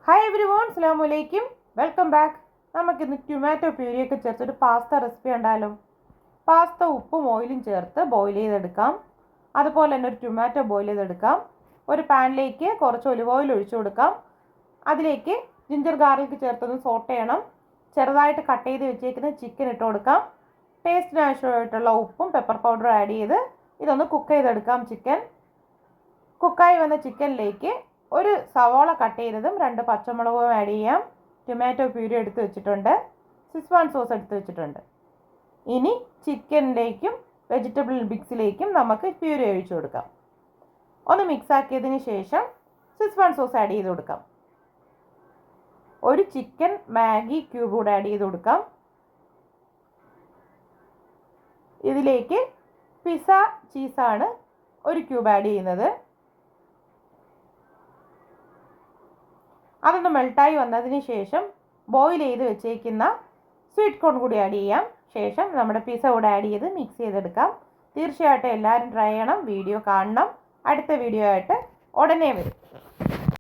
Hi everyone, അസ്സലാമു അലൈക്കും, welcome back. നമുക്കിന്ന് ടൊമാറ്റോ പ്യൂരിയൊക്കെ ചേർത്തൊരു പാസ്ത റെസിപ്പി ഉണ്ടായാലോ. പാസ്ത ഉപ്പും ഓയിലും ചേർത്ത് ബോയിൽ ചെയ്തെടുക്കാം. അതുപോലെ തന്നെ ഒരു ടൊമാറ്റോ ബോയിൽ ചെയ്തെടുക്കാം. ഒരു പാനിലേക്ക് കുറച്ച് ഒലിവ് ഓയിൽ ഒഴിച്ചു കൊടുക്കാം. അതിലേക്ക് ജിഞ്ചർ ഗാർലിക് ചേർത്തൊന്ന് സോട്ട് ചെയ്യണം. ചെറുതായിട്ട് കട്ട് ചെയ്ത് വെച്ചേക്കുന്ന ചിക്കൻ ഇട്ട് കൊടുക്കാം. ടേസ്റ്റിന് ആവശ്യമായിട്ടുള്ള ഉപ്പും പെപ്പർ പൗഡറും ആഡ് ചെയ്ത് ഇതൊന്ന് കുക്ക് ചെയ്തെടുക്കാം. ചിക്കൻ കുക്കായി വന്ന ചിക്കനിലേക്ക് ഒരു സവാള കട്ട് ചെയ്തതും 2 പച്ചമുളകും ആഡ് ചെയ്യാം. ടൊമാറ്റോ പ്യൂരി എടുത്ത് വെച്ചിട്ടുണ്ട്. സിസ്വാൻ സോസ് എടുത്ത് വെച്ചിട്ടുണ്ട്. ഇനി ചിക്കനിലേക്കും വെജിറ്റബിൾ മിക്സിലേക്കും നമുക്ക് പ്യൂരി ഒഴിച്ചു കൊടുക്കാം. ഒന്ന് മിക്സ് ആക്കിയതിന് ശേഷം സിസ്വാൻ സോസ് ആഡ് ചെയ്ത് കൊടുക്കാം. ഒരു ചിക്കൻ മാഗി ക്യൂബ് കൂടെ ആഡ് ചെയ്ത് കൊടുക്കാം. ഇതിലേക്ക് പിസ്സ ചീസാണ് ഒരു ക്യൂബ് ആഡ് ചെയ്യുന്നത്. അതൊന്ന് മെൽട്ടായി വന്നതിന് ശേഷം ബോയിൽ ചെയ്ത് വെച്ചേക്കുന്ന സ്വീറ്റ് കോൺ കൂടി ആഡ് ചെയ്യാം. ശേഷം നമ്മുടെ പിസ്സ കൂടെ ആഡ് ചെയ്ത് മിക്സ് ചെയ്തെടുക്കാം. തീർച്ചയായിട്ടും എല്ലാവരും ട്രൈ ചെയ്യണം. വീഡിയോ കാണണം. അടുത്ത വീഡിയോ ആയിട്ട് ഉടനെ വരും.